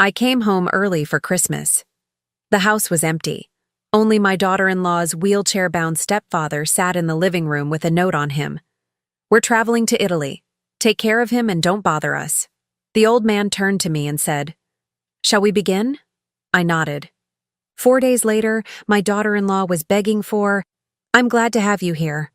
I came home early for Christmas. The house was empty. Only my daughter-in-law's wheelchair-bound stepfather sat in the living room with a note on him. "We're traveling to Italy. Take care of him and don't bother us." The old man turned to me and said, "Shall we begin?" I nodded. 4 days later, my daughter-in-law was begging for, "I'm glad to have you here.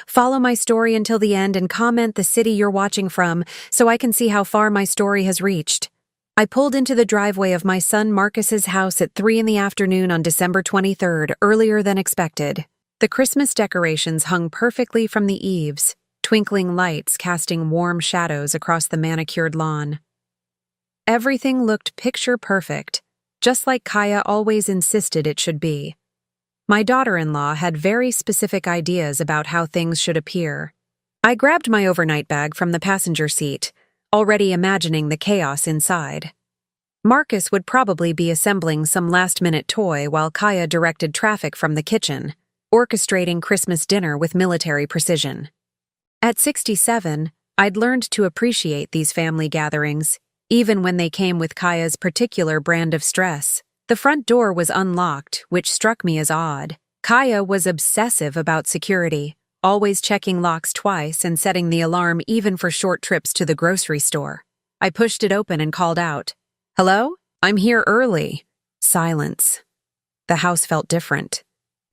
Follow my story until the end and comment the city you're watching from so I can see how far my story has reached." I pulled into the driveway of my son Marcus's house at 3 in the afternoon on December 23rd, earlier than expected. The Christmas decorations hung perfectly from the eaves, twinkling lights casting warm shadows across the manicured lawn. Everything looked picture perfect, just like Kaya always insisted it should be. My daughter-in-law had very specific ideas about how things should appear. I grabbed my overnight bag from the passenger seat, already imagining the chaos inside. Marcus would probably be assembling some last-minute toy while Kaya directed traffic from the kitchen, orchestrating Christmas dinner with military precision. At 67, I'd learned to appreciate these family gatherings, even when they came with Kaya's particular brand of stress. The front door was unlocked, which struck me as odd. Kaya was obsessive about security, always checking locks twice and setting the alarm even for short trips to the grocery store. I pushed it open and called out, "Hello? I'm here early." Silence. The house felt different,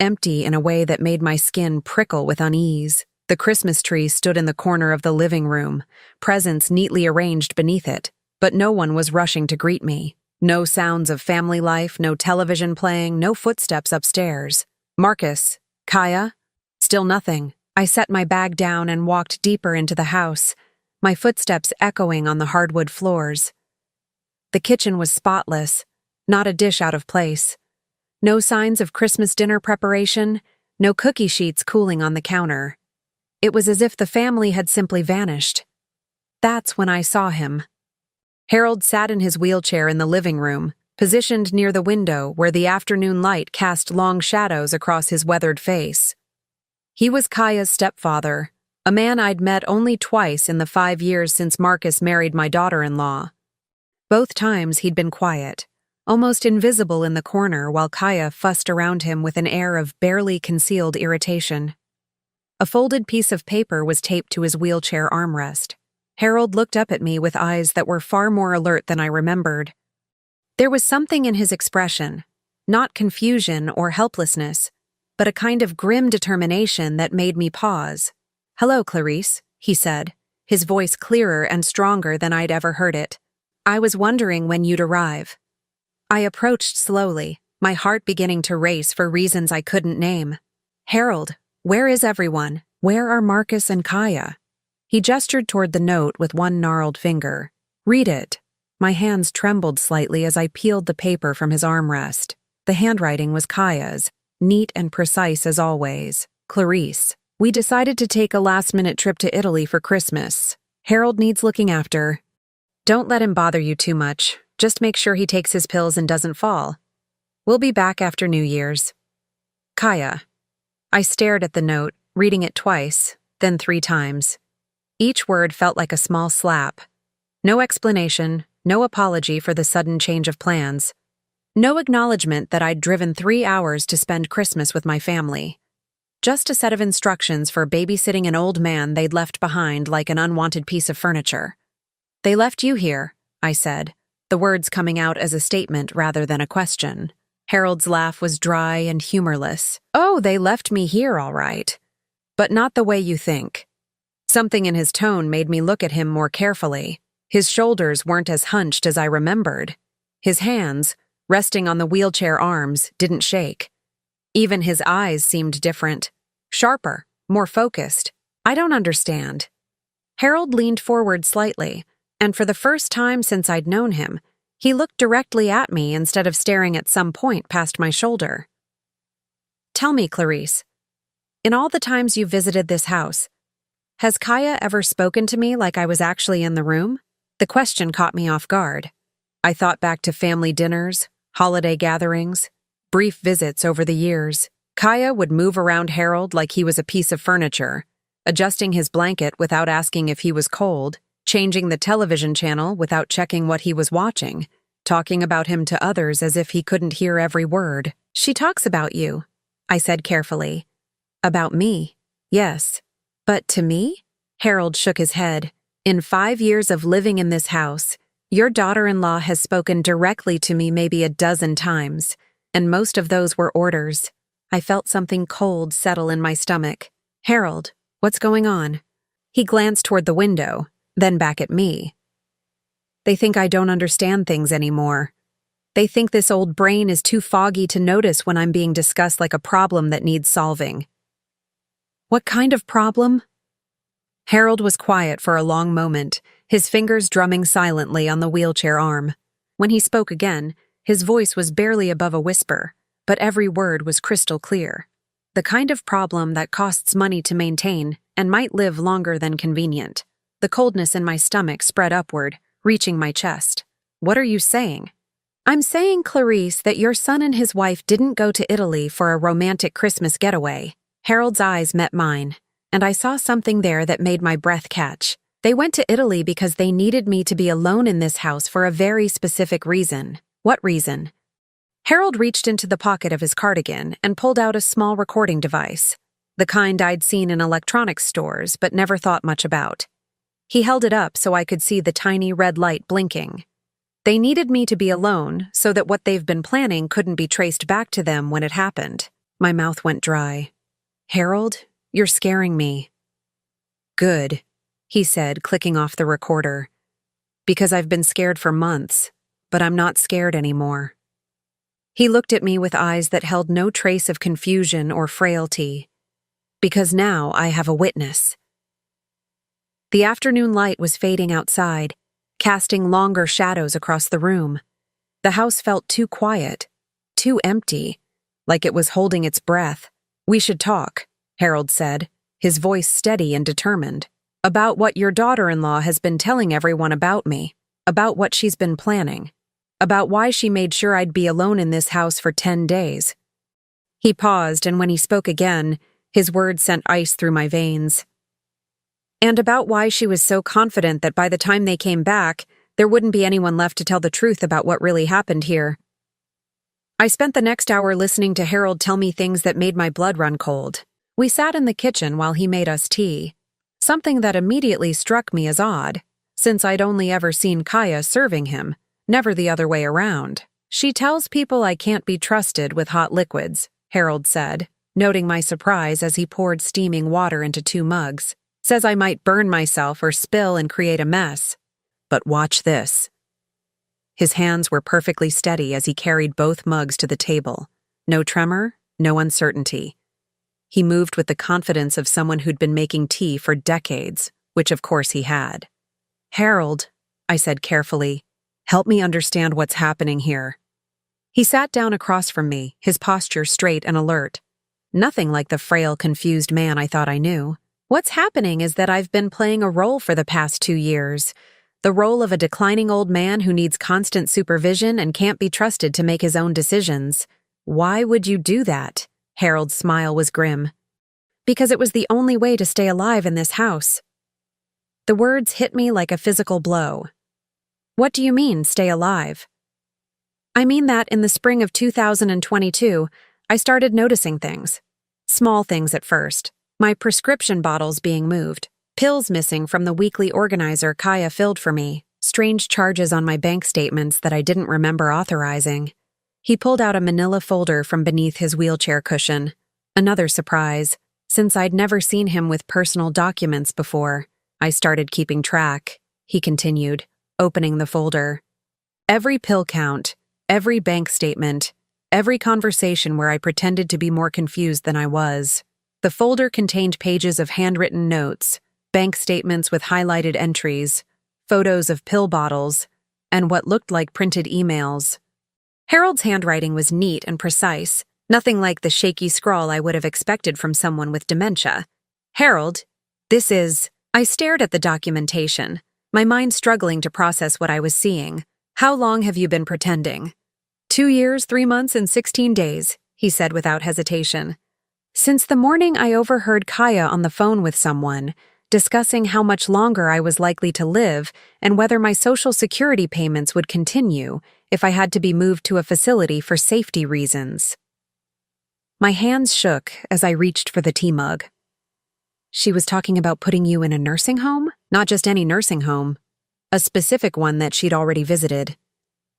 empty in a way that made my skin prickle with unease. The Christmas tree stood in the corner of the living room, presents neatly arranged beneath it, but no one was rushing to greet me. No sounds of family life, no television playing, no footsteps upstairs. "Marcus, Kaya?" Still nothing. I set my bag down and walked deeper into the house, my footsteps echoing on the hardwood floors. The kitchen was spotless, not a dish out of place. No signs of Christmas dinner preparation, no cookie sheets cooling on the counter. It was as if the family had simply vanished. That's when I saw him. Harold sat in his wheelchair in the living room, positioned near the window where the afternoon light cast long shadows across his weathered face. He was Kaya's stepfather, a man I'd met only twice in the 5 years since Marcus married my daughter-in-law. Both times he'd been quiet, almost invisible in the corner while Kaya fussed around him with an air of barely concealed irritation. A folded piece of paper was taped to his wheelchair armrest. Harold looked up at me with eyes that were far more alert than I remembered. There was something in his expression, not confusion or helplessness, but a kind of grim determination that made me pause. "Hello, Clarice," he said, his voice clearer and stronger than I'd ever heard it. "I was wondering when you'd arrive." I approached slowly, my heart beginning to race for reasons I couldn't name. "Harold, where is everyone? Where are Marcus and Kaya?" He gestured toward the note with one gnarled finger. "Read it." My hands trembled slightly as I peeled the paper from his armrest. The handwriting was Kaya's, neat and precise as always. "Clarice, we decided to take a last-minute trip to Italy for Christmas. Harold needs looking after. Don't let him bother you too much. Just make sure he takes his pills and doesn't fall. We'll be back after New Year's. Kaya." I stared at the note, reading it twice, then 3 times. Each word felt like a small slap. No explanation, no apology for the sudden change of plans. No acknowledgement that I'd driven 3 hours to spend Christmas with my family. Just a set of instructions for babysitting an old man they'd left behind like an unwanted piece of furniture. "They left you here," I said, the words coming out as a statement rather than a question. Harold's laugh was dry and humorless. "Oh, they left me here, all right. But not the way you think." Something in his tone made me look at him more carefully. His shoulders weren't as hunched as I remembered. His hands, resting on the wheelchair arms, didn't shake. Even his eyes seemed different, sharper, more focused. "I don't understand." Harold leaned forward slightly, and for the first time since I'd known him, he looked directly at me instead of staring at some point past my shoulder. "Tell me, Clarice, in all the times you visited this house, has Kaya ever spoken to me like I was actually in the room?" The question caught me off guard. I thought back to family dinners, holiday gatherings, brief visits over the years. Kaya would move around Harold like he was a piece of furniture, adjusting his blanket without asking if he was cold, changing the television channel without checking what he was watching, talking about him to others as if he couldn't hear every word. She talks about you, I said carefully. About me? Yes. But to me? Harold shook his head. In 5 years of living in this house, your daughter-in-law has spoken directly to me maybe a dozen times, and most of those were orders. I felt something cold settle in my stomach. Harold, what's going on? He glanced toward the window, then back at me. They think I don't understand things anymore. They think this old brain is too foggy to notice when I'm being discussed like a problem that needs solving. What kind of problem? Harold was quiet for a long moment, his fingers drumming silently on the wheelchair arm. When he spoke again, his voice was barely above a whisper, but every word was crystal clear. The kind of problem that costs money to maintain and might live longer than convenient. The coldness in my stomach spread upward, reaching my chest. What are you saying? I'm saying, Clarice, that your son and his wife didn't go to Italy for a romantic Christmas getaway. Harold's eyes met mine, and I saw something there that made my breath catch. They went to Italy because they needed me to be alone in this house for a very specific reason. What reason? Harold reached into the pocket of his cardigan and pulled out a small recording device, the kind I'd seen in electronics stores but never thought much about. He held it up so I could see the tiny red light blinking. They needed me to be alone so that what they've been planning couldn't be traced back to them when it happened. My mouth went dry. Harold, you're scaring me. Good, he said, clicking off the recorder. Because I've been scared for months, but I'm not scared anymore. He looked at me with eyes that held no trace of confusion or frailty. Because now I have a witness. The afternoon light was fading outside, casting longer shadows across the room. The house felt too quiet, too empty, like it was holding its breath. We should talk, Harold said, his voice steady and determined. About what your daughter-in-law has been telling everyone about me, about what she's been planning, about why she made sure I'd be alone in this house for 10 days. He paused, and when he spoke again, his words sent ice through my veins. And about why she was so confident that by the time they came back, there wouldn't be anyone left to tell the truth about what really happened here. I spent the next hour listening to Harold tell me things that made my blood run cold. We sat in the kitchen while he made us tea, something that immediately struck me as odd, since I'd only ever seen Kaya serving him, never the other way around. She tells people I can't be trusted with hot liquids, Harold said, noting my surprise as he poured steaming water into 2 mugs. Says I might burn myself or spill and create a mess. But watch this. His hands were perfectly steady as he carried both mugs to the table. No tremor, no uncertainty. He moved with the confidence of someone who'd been making tea for decades, which of course he had. Harold, I said carefully, help me understand what's happening here. He sat down across from me, his posture straight and alert. Nothing like the frail, confused man I thought I knew. What's happening is that I've been playing a role for the past 2 years. The role of a declining old man who needs constant supervision and can't be trusted to make his own decisions. Why would you do that? Harold's smile was grim. Because it was the only way to stay alive in this house. The words hit me like a physical blow. What do you mean, stay alive? I mean that in the spring of 2022, I started noticing things. Small things at first. My prescription bottles being moved, pills missing from the weekly organizer Kaya filled for me, strange charges on my bank statements that I didn't remember authorizing. He pulled out a manila folder from beneath his wheelchair cushion. Another surprise, since I'd never seen him with personal documents before. I started keeping track, he continued, opening the folder. Every pill count, every bank statement, every conversation where I pretended to be more confused than I was. The folder contained pages of handwritten notes, bank statements with highlighted entries, photos of pill bottles, and what looked like printed emails. Harold's handwriting was neat and precise, nothing like the shaky scrawl I would have expected from someone with dementia. Harold, this is... I stared at the documentation, my mind struggling to process what I was seeing. How long have you been pretending? 2 years, 3 months, and 16 days, he said without hesitation. Since the morning I overheard Kaya on the phone with someone, discussing how much longer I was likely to live and whether my Social Security payments would continue, if I had to be moved to a facility for safety reasons. My hands shook as I reached for the tea mug. She was talking about putting you in a nursing home? Not just any nursing home. A specific one that she'd already visited.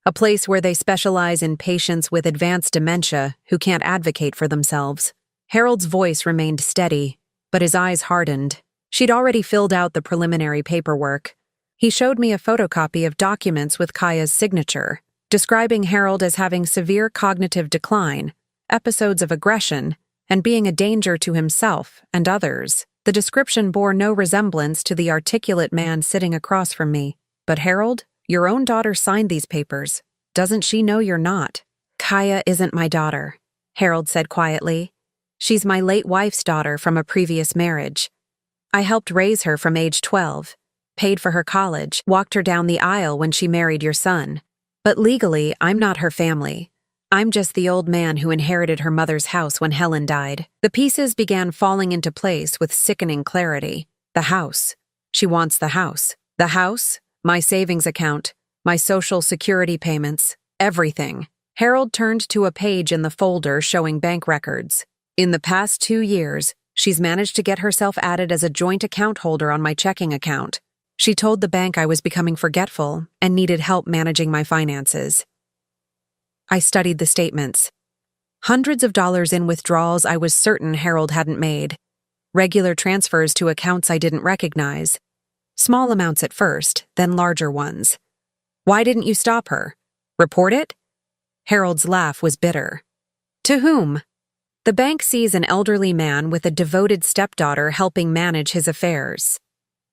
A place where they specialize in patients with advanced dementia who can't advocate for themselves. Harold's voice remained steady, but his eyes hardened. She'd already filled out the preliminary paperwork. He showed me a photocopy of documents with Kaya's signature, describing Harold as having severe cognitive decline, episodes of aggression, and being a danger to himself and others. The description bore no resemblance to the articulate man sitting across from me. But Harold, your own daughter signed these papers. Doesn't she know you're not? Kaya isn't my daughter, Harold said quietly. She's my late wife's daughter from a previous marriage. I helped raise her from age 12, paid for her college, walked her down the aisle when she married your son. But legally, I'm not her family. I'm just the old man who inherited her mother's house when Helen died. The pieces began falling into place with sickening clarity. The house. She wants the house. The house, my savings account, my social security payments, everything. Harold turned to a page in the folder showing bank records. In the past 2 years, she's managed to get herself added as a joint account holder on my checking account. She told the bank I was becoming forgetful and needed help managing my finances. I studied the statements. Hundreds of dollars in withdrawals I was certain Harold hadn't made. Regular transfers to accounts I didn't recognize. Small amounts at first, then larger ones. Why didn't you stop her? Report it? Harold's laugh was bitter. To whom? The bank sees an elderly man with a devoted stepdaughter helping manage his affairs.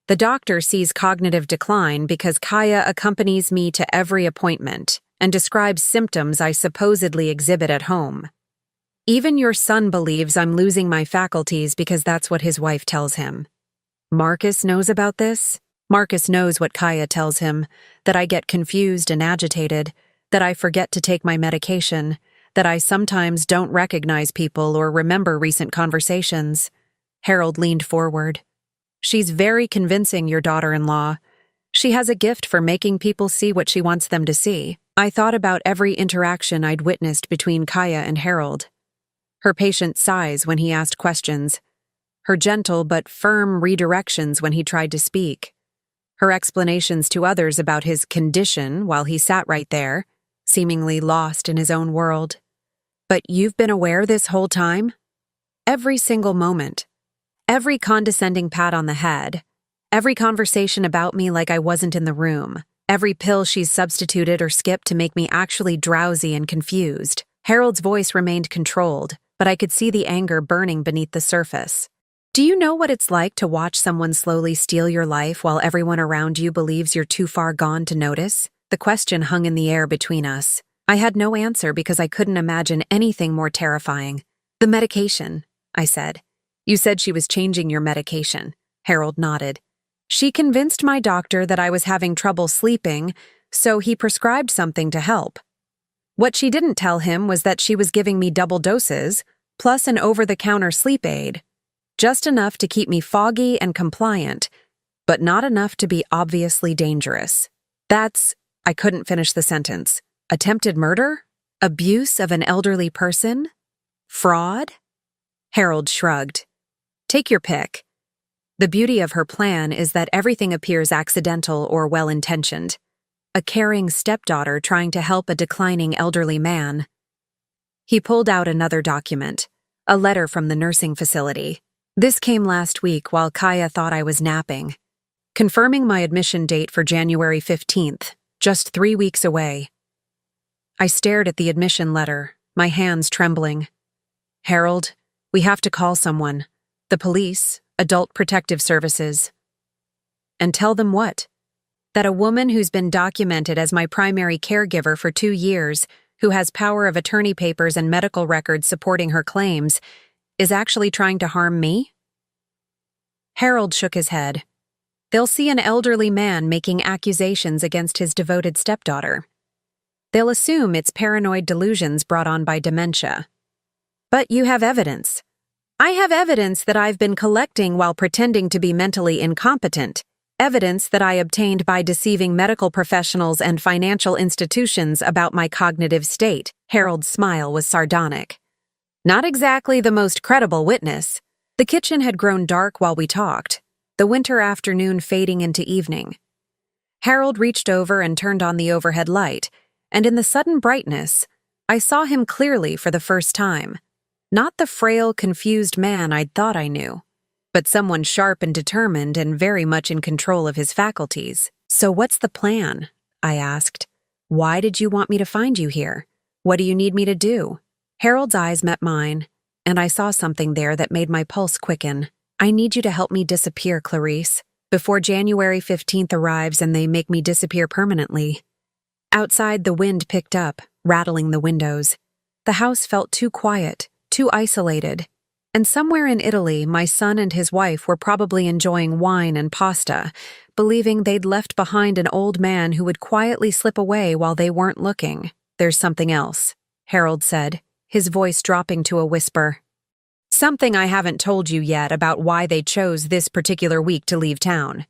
The doctor sees cognitive decline because Kaya accompanies me to every appointment and describes symptoms I supposedly exhibit at home. Even your son believes I'm losing my faculties because that's what his wife tells him. Marcus knows about this? Marcus knows what Kaya tells him, that I get confused and agitated, that I forget to take my medication, that I sometimes don't recognize people or remember recent conversations. Harold leaned forward. She's very convincing, your daughter-in-law. She has a gift for making people see what she wants them to see. I thought about every interaction I'd witnessed between Kaya and Harold. Her patient sighs when he asked questions. Her gentle but firm redirections when he tried to speak. Her explanations to others about his condition while he sat right there, seemingly lost in his own world. But you've been aware this whole time? Every single moment. Every condescending pat on the head. Every conversation about me like I wasn't in the room. Every pill she's substituted or skipped to make me actually drowsy and confused. Harold's voice remained controlled, but I could see the anger burning beneath the surface. Do you know what it's like to watch someone slowly steal your life while everyone around you believes you're too far gone to notice? The question hung in the air between us. I had no answer because I couldn't imagine anything more terrifying. The medication, I said. You said she was changing your medication. Harold nodded. She convinced my doctor that I was having trouble sleeping, so he prescribed something to help. What she didn't tell him was that she was giving me double doses, plus an over-the-counter sleep aid. Just enough to keep me foggy and compliant, but not enough to be obviously dangerous. I couldn't finish the sentence. Attempted murder? Abuse of an elderly person? Fraud? Harold shrugged. Take your pick. The beauty of her plan is that everything appears accidental or well-intentioned. A caring stepdaughter trying to help a declining elderly man. He pulled out another document, a letter from the nursing facility. This came last week while Kaya thought I was napping, confirming my admission date for January 15th, just 3 weeks away. I stared at the admission letter, my hands trembling. Harold, we have to call someone. The police, Adult Protective Services. And tell them what? That a woman who's been documented as my primary caregiver for 2 years, who has power of attorney papers and medical records supporting her claims, is actually trying to harm me? Harold shook his head. They'll see an elderly man making accusations against his devoted stepdaughter. They'll assume it's paranoid delusions brought on by dementia. But you have evidence. I have evidence that I've been collecting while pretending to be mentally incompetent. Evidence that I obtained by deceiving medical professionals and financial institutions about my cognitive state. Harold's smile was sardonic. Not exactly the most credible witness. The kitchen had grown dark while we talked, the winter afternoon fading into evening. Harold reached over and turned on the overhead light, and in the sudden brightness, I saw him clearly for the first time. Not the frail, confused man I'd thought I knew, but someone sharp and determined and very much in control of his faculties. "So what's the plan?" I asked. "Why did you want me to find you here? What do you need me to do?" Harold's eyes met mine, and I saw something there that made my pulse quicken. "I need you to help me disappear, Clarice, before January 15th arrives and they make me disappear permanently." Outside, the wind picked up, rattling the windows. The house felt too quiet, too isolated. And somewhere in Italy, my son and his wife were probably enjoying wine and pasta, believing they'd left behind an old man who would quietly slip away while they weren't looking. "There's something else," Harold said, his voice dropping to a whisper. "Something I haven't told you yet about why they chose this particular week to leave town."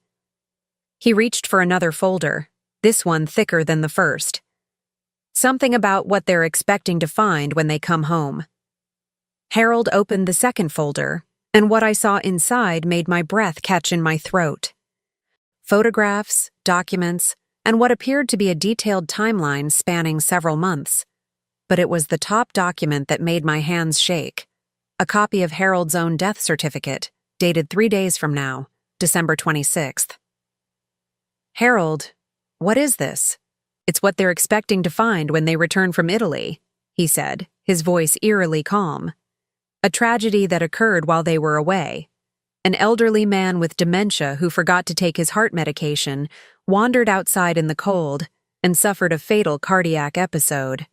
He reached for another folder, this one thicker than the first. "Something about what they're expecting to find when they come home." Harold opened the second folder, and what I saw inside made my breath catch in my throat. Photographs, documents, and what appeared to be a detailed timeline spanning several months. But it was the top document that made my hands shake. A copy of Harold's own death certificate, dated 3 days from now, December 26th. "Harold, what is this?" "It's what they're expecting to find when they return from Italy," he said, his voice eerily calm. "A tragedy that occurred while they were away. An elderly man with dementia who forgot to take his heart medication wandered outside in the cold and suffered a fatal cardiac episode."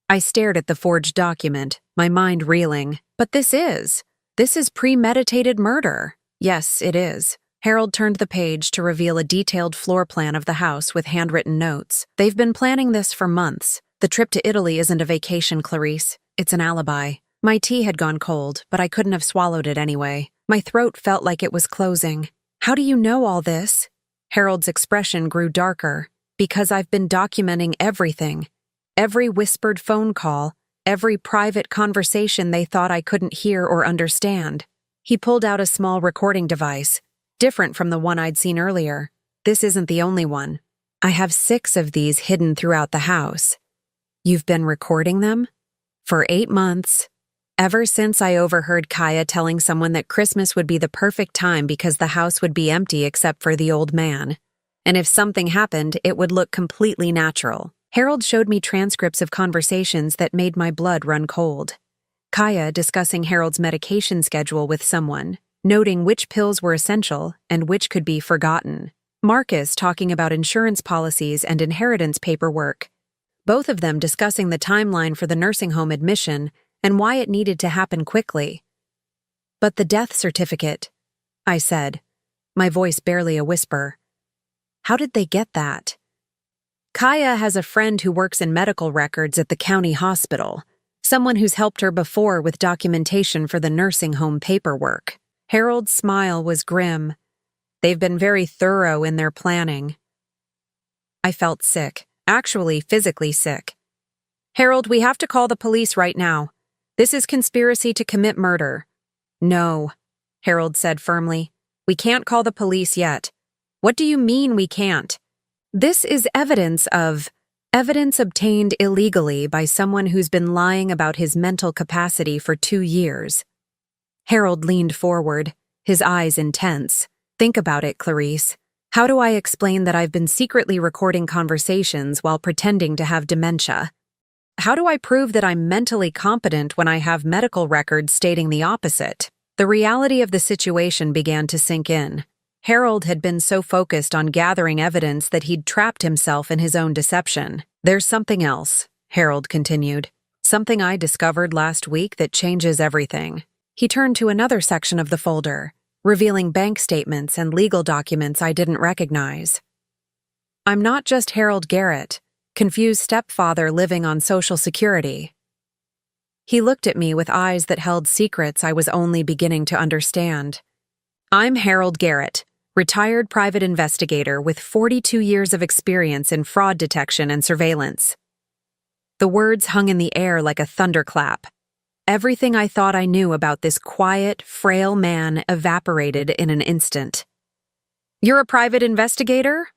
I stared at the forged document, my mind reeling. "But this is premeditated murder." "Yes, it is." Harold turned the page to reveal a detailed floor plan of the house with handwritten notes. "They've been planning this for months. The trip to Italy isn't a vacation, Clarice. It's an alibi." My tea had gone cold, but I couldn't have swallowed it anyway. My throat felt like it was closing. "How do you know all this?" Harold's expression grew darker. "Because I've been documenting everything. Every whispered phone call, every private conversation they thought I couldn't hear or understand." He pulled out a small recording device, different from the one I'd seen earlier. "This isn't the only one. I have 6 of these hidden throughout the house." "You've been recording them?" "For 8 months. Ever since I overheard Kaya telling someone that Christmas would be the perfect time because the house would be empty except for the old man. And if something happened, it would look completely natural." Harold showed me transcripts of conversations that made my blood run cold. Kaya discussing Harold's medication schedule with someone, noting which pills were essential and which could be forgotten. Marcus talking about insurance policies and inheritance paperwork. Both of them discussing the timeline for the nursing home admission and why it needed to happen quickly. "But the death certificate," I said, my voice barely a whisper. "How did they get that?" "Kaya has a friend who works in medical records at the county hospital, someone who's helped her before with documentation for the nursing home paperwork." Harold's smile was grim. "They've been very thorough in their planning." I felt sick, actually physically sick. "Harold, we have to call the police right now. This is conspiracy to commit murder." "No," Harold said firmly. "We can't call the police yet." "What do you mean we can't?" "This is evidence obtained illegally by someone who's been lying about his mental capacity for 2 years. Harold leaned forward, his eyes intense. "Think about it, Clarice. How do I explain that I've been secretly recording conversations while pretending to have dementia? How do I prove that I'm mentally competent when I have medical records stating the opposite?" The reality of the situation began to sink in. Harold had been so focused on gathering evidence that he'd trapped himself in his own deception. "There's something else," Harold continued. "Something I discovered last week that changes everything." He turned to another section of the folder, revealing bank statements and legal documents I didn't recognize. "I'm not just Harold Garrett, confused stepfather living on Social Security." He looked at me with eyes that held secrets I was only beginning to understand. "I'm Harold Garrett, retired private investigator with 42 years of experience in fraud detection and surveillance. The words hung in the air like a thunderclap. Everything I thought I knew about this quiet, frail man evaporated in an instant. "You're a private investigator?"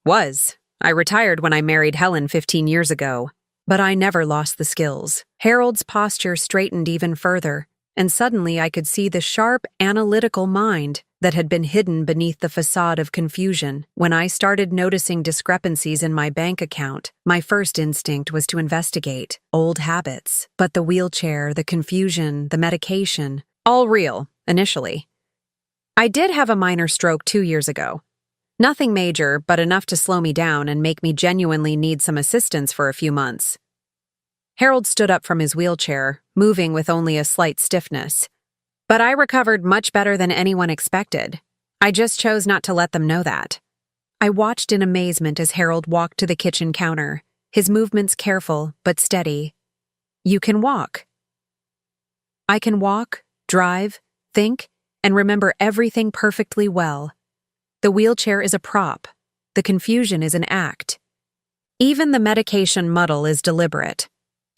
"Was. I retired when I married Helen 15 years ago. But I never lost the skills." Harold's posture straightened even further, and suddenly I could see the sharp, analytical mind that had been hidden beneath the facade of confusion. When I started noticing discrepancies in my bank account, my first instinct was to investigate old habits. But the wheelchair, the confusion, the medication, all real, initially. "I did have a minor stroke 2 years ago. Nothing major, but enough to slow me down and make me genuinely need some assistance for a few months." Harold stood up from his wheelchair, moving with only a slight stiffness. "But I recovered much better than anyone expected. I just chose not to let them know that." I watched in amazement as Harold walked to the kitchen counter, his movements careful but steady. "You can walk." "I can walk, drive, think, and remember everything perfectly well. The wheelchair is a prop. The confusion is an act. Even the medication muddle is deliberate.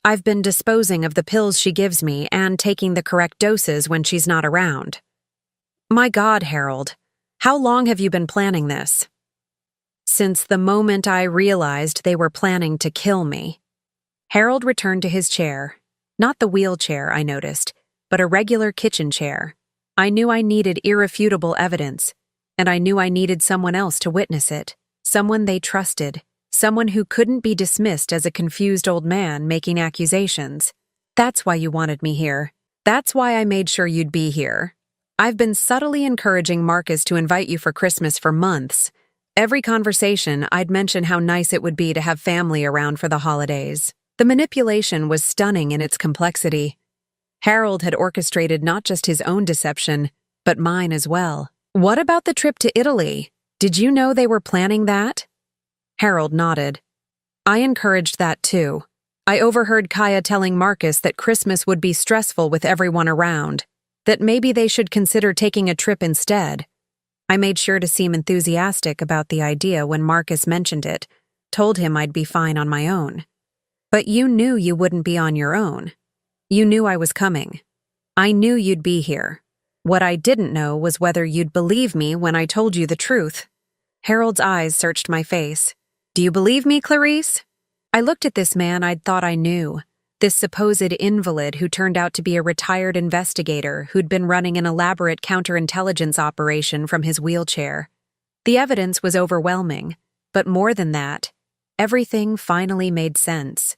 I've been disposing of the pills she gives me and taking the correct doses when she's not around." "My God, Harold, how long have you been planning this?" "Since the moment I realized they were planning to kill me." Harold returned to his chair. Not the wheelchair, I noticed, but a regular kitchen chair. I knew I needed irrefutable evidence, and I knew I needed someone else to witness it, someone they trusted, someone who couldn't be dismissed as a confused old man making accusations. "That's why you wanted me here. That's why I made sure you'd be here. I've been subtly encouraging Marcus to invite you for Christmas for months. Every conversation, I'd mention how nice it would be to have family around for the holidays." The manipulation was stunning in its complexity. Harold had orchestrated not just his own deception, but mine as well. "What about the trip to Italy? Did you know they were planning that?" Harold nodded. "I encouraged that too. I overheard Kaya telling Marcus that Christmas would be stressful with everyone around, that maybe they should consider taking a trip instead. I made sure to seem enthusiastic about the idea when Marcus mentioned it, told him I'd be fine on my own. But you knew you wouldn't be on your own. You knew I was coming. I knew you'd be here. What I didn't know was whether you'd believe me when I told you the truth." Harold's eyes searched my face. "Do you believe me, Clarice?" I looked at this man I'd thought I knew, this supposed invalid who turned out to be a retired investigator who'd been running an elaborate counterintelligence operation from his wheelchair. The evidence was overwhelming, but more than that, everything finally made sense.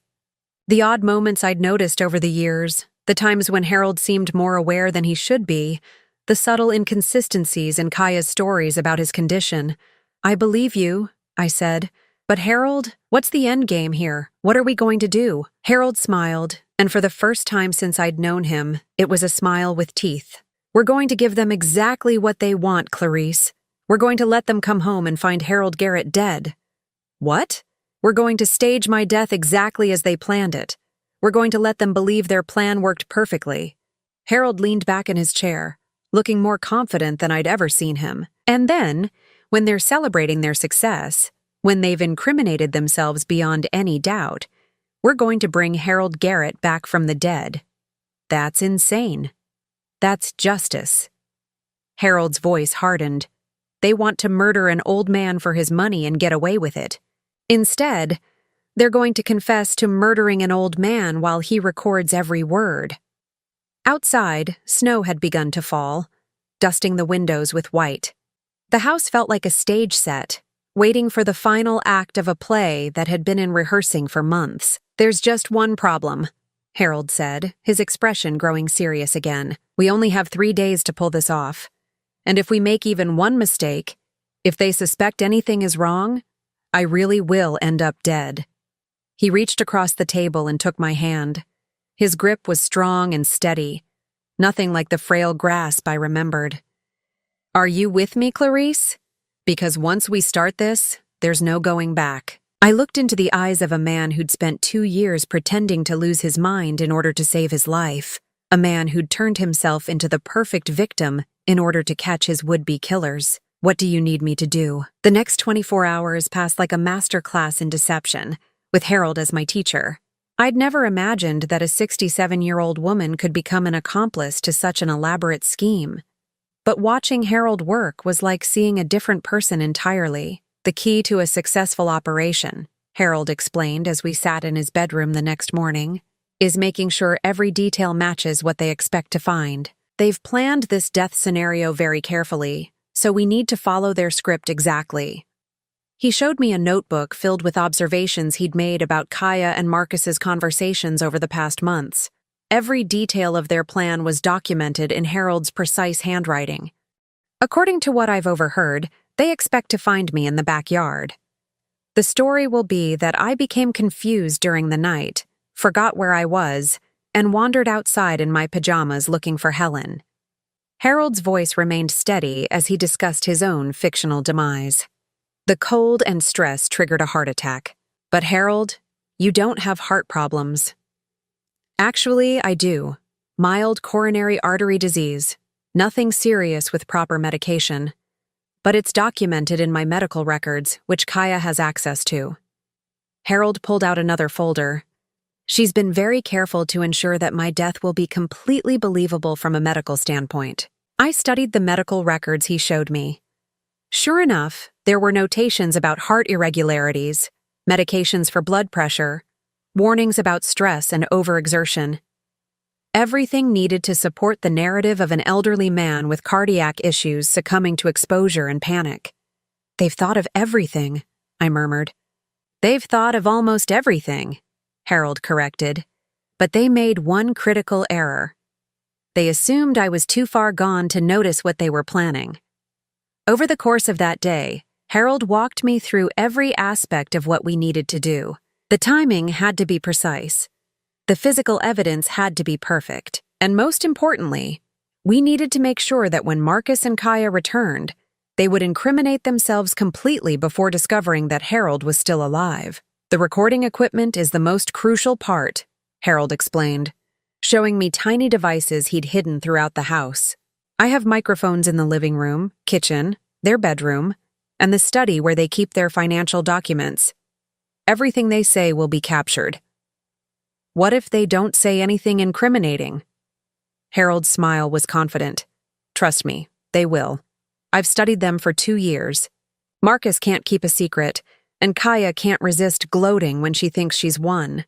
The odd moments I'd noticed over the years, the times when Harold seemed more aware than he should be, the subtle inconsistencies in Kaya's stories about his condition. "I believe you," I said. "But Harold, what's the end game here? What are we going to do?" Harold smiled, and for the first time since I'd known him, it was a smile with teeth. "We're going to give them exactly what they want, Clarice. We're going to let them come home and find Harold Garrett dead." "What?" "We're going to stage my death exactly as they planned it. We're going to let them believe their plan worked perfectly." Harold leaned back in his chair, looking more confident than I'd ever seen him. "And then, when they're celebrating their success, when they've incriminated themselves beyond any doubt, we're going to bring Harold Garrett back from the dead. That's insane. That's justice." Harold's voice hardened. "They want to murder an old man for his money and get away with it. Instead, they're going to confess to murdering an old man while he records every word." Outside, snow had begun to fall, dusting the windows with white. The house felt like a stage set, waiting for the final act of a play that had been in rehearsing for months. "There's just one problem," Harold said, his expression growing serious again. "We only have 3 days to pull this off. And if we make even one mistake, if they suspect anything is wrong, I really will end up dead." He reached across the table and took my hand. His grip was strong and steady, nothing like the frail grasp I remembered. "Are you with me, Clarice? Because once we start this, there's no going back." I looked into the eyes of a man who'd spent 2 years pretending to lose his mind in order to save his life, a man who'd turned himself into the perfect victim in order to catch his would-be killers. What do you need me to do? The next 24 hours passed like a master class in deception, with Harold as my teacher. I'd never imagined that a 67-year-old woman could become an accomplice to such an elaborate scheme. But watching Harold work was like seeing a different person entirely. The key to a successful operation, Harold explained as we sat in his bedroom the next morning, is making sure every detail matches what they expect to find. They've planned this death scenario very carefully, so we need to follow their script exactly. He showed me a notebook filled with observations he'd made about Kaya and Marcus's conversations over the past months. Every detail of their plan was documented in Harold's precise handwriting. According to what I've overheard, they expect to find me in the backyard. The story will be that I became confused during the night, forgot where I was, and wandered outside in my pajamas looking for Helen. Harold's voice remained steady as he discussed his own fictional demise. The cold and stress triggered a heart attack. But Harold, you don't have heart problems. Actually, I do. Mild coronary artery disease. Nothing serious with proper medication. But it's documented in my medical records, which Kaya has access to. Harold pulled out another folder. She's been very careful to ensure that my death will be completely believable from a medical standpoint. I studied the medical records he showed me. Sure enough, there were notations about heart irregularities, medications for blood pressure, warnings about stress and overexertion. Everything needed to support the narrative of an elderly man with cardiac issues succumbing to exposure and panic. They've thought of everything, I murmured. They've thought of almost everything, Harold corrected, but they made one critical error. They assumed I was too far gone to notice what they were planning. Over the course of that day, Harold walked me through every aspect of what we needed to do. The timing had to be precise. The physical evidence had to be perfect. And most importantly, we needed to make sure that when Marcus and Kaya returned, they would incriminate themselves completely before discovering that Harold was still alive. The recording equipment is the most crucial part, Harold explained, showing me tiny devices he'd hidden throughout the house. I have microphones in the living room, kitchen, their bedroom, and the study where they keep their financial documents. Everything they say will be captured. What if they don't say anything incriminating? Harold's smile was confident. Trust me, they will. I've studied them for 2 years. Marcus can't keep a secret, and Kaya can't resist gloating when she thinks she's won.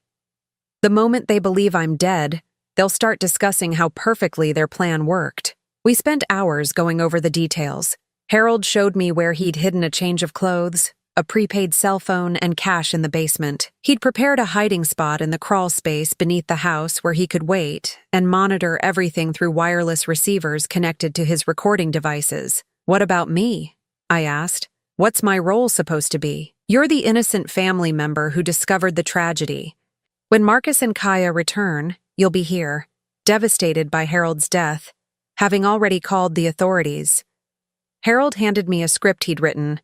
The moment they believe I'm dead, they'll start discussing how perfectly their plan worked. We spent hours going over the details. Harold showed me where he'd hidden a change of clothes, a prepaid cell phone, and cash in the basement. He'd prepared a hiding spot in the crawl space beneath the house where he could wait and monitor everything through wireless receivers connected to his recording devices. What about me? I asked. What's my role supposed to be? You're the innocent family member who discovered the tragedy. When Marcus and Kaya return, you'll be here, devastated by Harold's death, having already called the authorities. Harold handed me a script he'd written.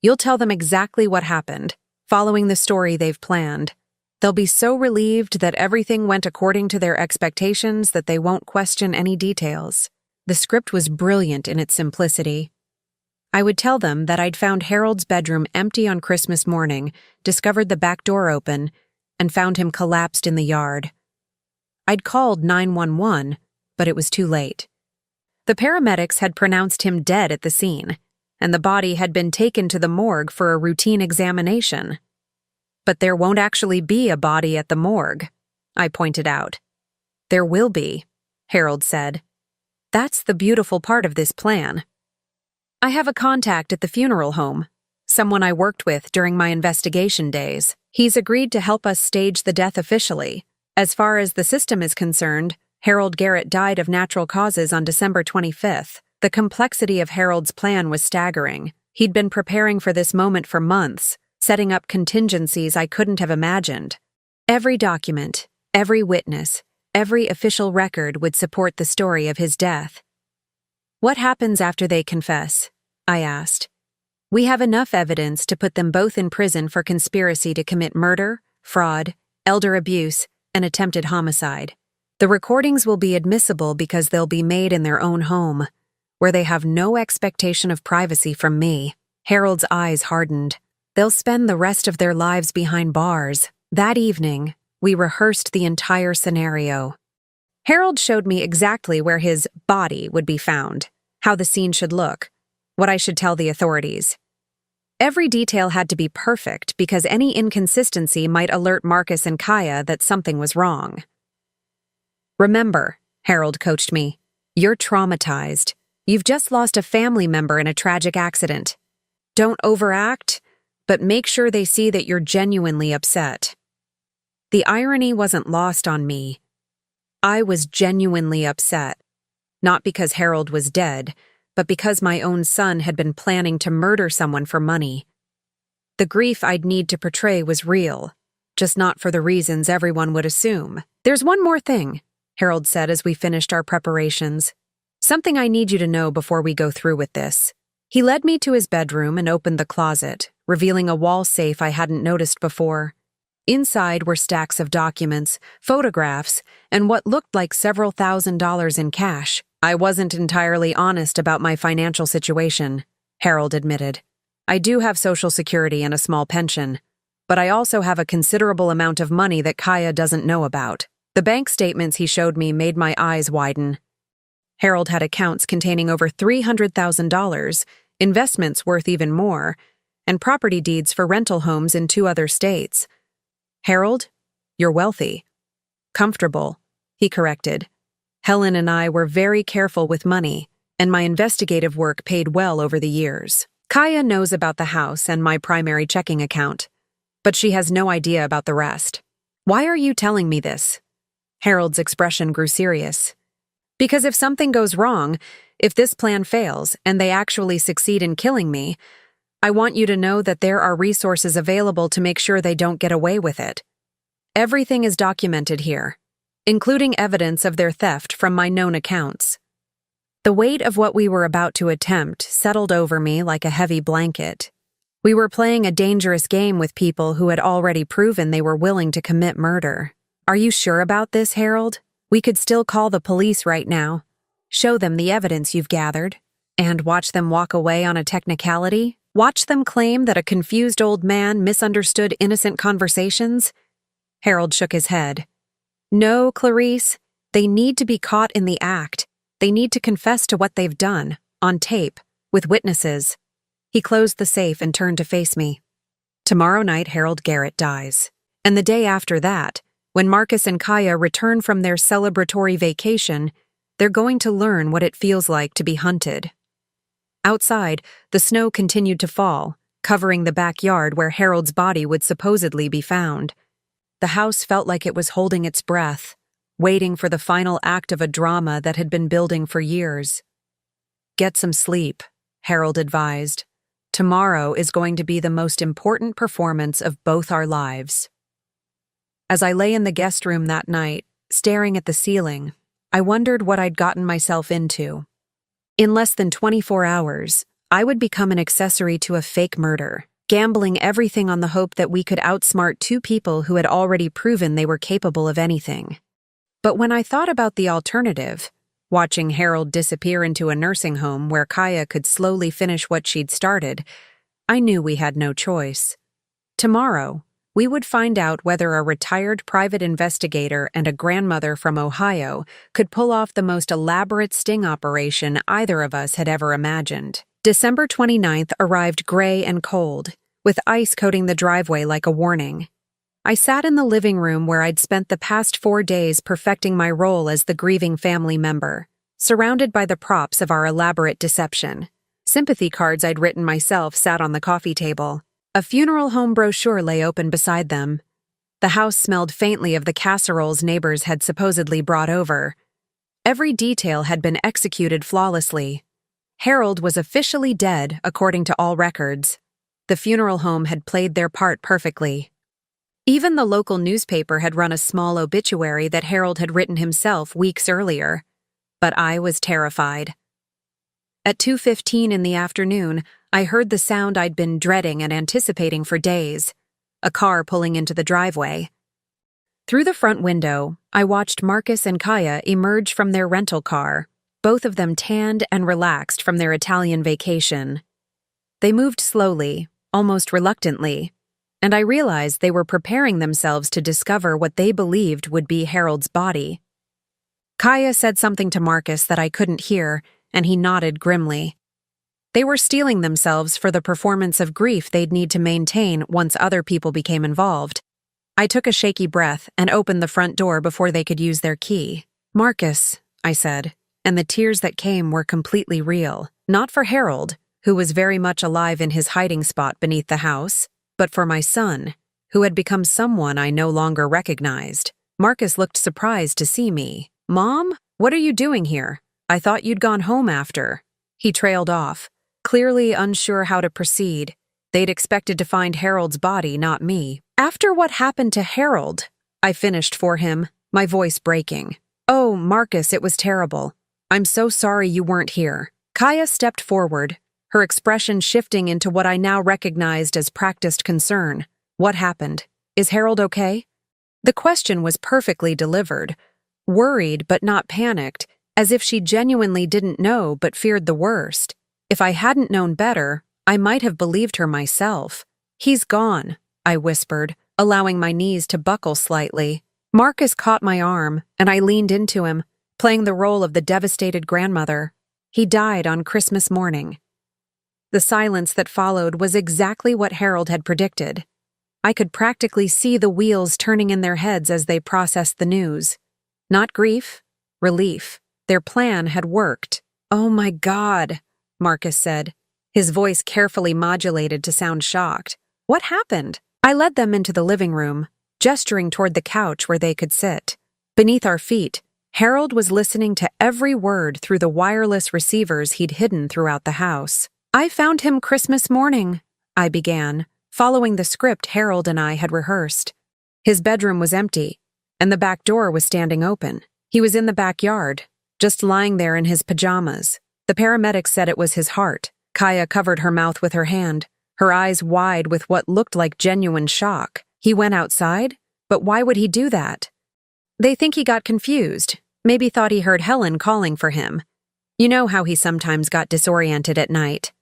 You'll tell them exactly what happened, following the story they've planned. They'll be so relieved that everything went according to their expectations that they won't question any details. The script was brilliant in its simplicity. I would tell them that I'd found Harold's bedroom empty on Christmas morning, discovered the back door open, and found him collapsed in the yard. I'd called 911, but it was too late. The paramedics had pronounced him dead at the scene, and the body had been taken to the morgue for a routine examination. But there won't actually be a body at the morgue, I pointed out. There will be, Harold said. That's the beautiful part of this plan. I have a contact at the funeral home, someone I worked with during my investigation days. He's agreed to help us stage the death officially. As far as the system is concerned, Harold Garrett died of natural causes on December 25th. The complexity of Harold's plan was staggering. He'd been preparing for this moment for months, setting up contingencies I couldn't have imagined. Every document, every witness, every official record would support the story of his death. What happens after they confess? I asked. We have enough evidence to put them both in prison for conspiracy to commit murder, fraud, elder abuse, and attempted homicide. The recordings will be admissible because they'll be made in their own home. where they have no expectation of privacy from me. Harold's eyes hardened. They'll spend the rest of their lives behind bars. That evening, we rehearsed the entire scenario. Harold showed me exactly where his body would be found, how the scene should look, what I should tell the authorities. Every detail had to be perfect because any inconsistency might alert Marcus and Kaya that something was wrong. Remember, Harold coached me, you're traumatized. You've just lost a family member in a tragic accident. Don't overact, but make sure they see that you're genuinely upset. The irony wasn't lost on me. I was genuinely upset, not because Harold was dead, but because my own son had been planning to murder someone for money. The grief I'd need to portray was real, just not for the reasons everyone would assume. There's one more thing, Harold said as we finished our preparations. Something I need you to know before we go through with this. He led me to his bedroom and opened the closet, revealing a wall safe I hadn't noticed before. Inside were stacks of documents, photographs, and what looked like several $1,000s in cash. I wasn't entirely honest about my financial situation, Harold admitted. I do have Social Security and a small pension, but I also have a considerable amount of money that Kaya doesn't know about. The bank statements he showed me made my eyes widen. Harold had accounts containing over $300,000, investments worth even more, and property deeds for rental homes in 2 other states. Harold, you're wealthy. Comfortable, he corrected. Helen and I were very careful with money, and my investigative work paid well over the years. Kaya knows about the house and my primary checking account, but she has no idea about the rest. Why are you telling me this? Harold's expression grew serious. Because if something goes wrong, if this plan fails and they actually succeed in killing me, I want you to know that there are resources available to make sure they don't get away with it. Everything is documented here, including evidence of their theft from my known accounts. The weight of what we were about to attempt settled over me like a heavy blanket. We were playing a dangerous game with people who had already proven they were willing to commit murder. Are you sure about this, Harold? We could still call the police right now, show them the evidence you've gathered, and watch them walk away on a technicality? Watch them claim that a confused old man misunderstood innocent conversations? Harold shook his head. No, Clarice, they need to be caught in the act. They need to confess to what they've done, on tape, with witnesses. He closed the safe and turned to face me. Tomorrow night, Harold Garrett dies. And the day after that, when Marcus and Kaya return from their celebratory vacation, they're going to learn what it feels like to be hunted. Outside, the snow continued to fall, covering the backyard where Harold's body would supposedly be found. The house felt like it was holding its breath, waiting for the final act of a drama that had been building for years. Get some sleep, Harold advised. Tomorrow is going to be the most important performance of both our lives. As I lay in the guest room that night, staring at the ceiling, I wondered what I'd gotten myself into. In less than 24 hours, I would become an accessory to a fake murder, gambling everything on the hope that we could outsmart 2 people who had already proven they were capable of anything. But when I thought about the alternative, watching Harold disappear into a nursing home where Kaya could slowly finish what she'd started, I knew we had no choice. Tomorrow, we would find out whether a retired private investigator and a grandmother from Ohio could pull off the most elaborate sting operation either of us had ever imagined. December 29th arrived gray and cold, with ice coating the driveway like a warning. I sat in the living room where I'd spent the past 4 days perfecting my role as the grieving family member, surrounded by the props of our elaborate deception. Sympathy cards I'd written myself sat on the coffee table. A funeral home brochure lay open beside them. The house smelled faintly of the casseroles neighbors had supposedly brought over. Every detail had been executed flawlessly. Harold was officially dead, according to all records. The funeral home had played their part perfectly. Even the local newspaper had run a small obituary that Harold had written himself weeks earlier. But I was terrified. At 2:15 in the afternoon, I heard the sound I'd been dreading and anticipating for days, a car pulling into the driveway. Through the front window, I watched Marcus and Kaya emerge from their rental car, both of them tanned and relaxed from their Italian vacation. They moved slowly, almost reluctantly, and I realized they were preparing themselves to discover what they believed would be Harold's body. Kaya said something to Marcus that I couldn't hear, and he nodded grimly. They were steeling themselves for the performance of grief they'd need to maintain once other people became involved. I took a shaky breath and opened the front door before they could use their key. "Marcus," I said, and the tears that came were completely real. Not for Harold, who was very much alive in his hiding spot beneath the house, but for my son, who had become someone I no longer recognized. Marcus looked surprised to see me. "Mom, what are you doing here? I thought you'd gone home after." He trailed off, clearly unsure how to proceed. They'd expected to find Harold's body, not me. "After what happened to Harold," I finished for him, my voice breaking. "Oh, Marcus, it was terrible. I'm so sorry you weren't here." Kaya stepped forward, her expression shifting into what I now recognized as practiced concern. "What happened? Is Harold okay?" The question was perfectly delivered, worried but not panicked, as if she genuinely didn't know but feared the worst. If I hadn't known better, I might have believed her myself. "He's gone," I whispered, allowing my knees to buckle slightly. Marcus caught my arm, and I leaned into him, playing the role of the devastated grandmother. "He died on Christmas morning." The silence that followed was exactly what Harold had predicted. I could practically see the wheels turning in their heads as they processed the news. Not grief, relief. Their plan had worked. "Oh my God," Marcus said, his voice carefully modulated to sound shocked. "What happened?" I led them into the living room, gesturing toward the couch where they could sit. Beneath our feet, Harold was listening to every word through the wireless receivers he'd hidden throughout the house. "I found him Christmas morning," I began, following the script Harold and I had rehearsed. His bedroom was empty, and the back door was standing open. He was in the backyard, just lying there in his pajamas. The paramedics said it was his heart. Kaya covered her mouth with her hand, her eyes wide with what looked like genuine shock. "He went outside? But why would he do that?" "They think he got confused, maybe thought he heard Helen calling for him. You know how he sometimes got disoriented at night."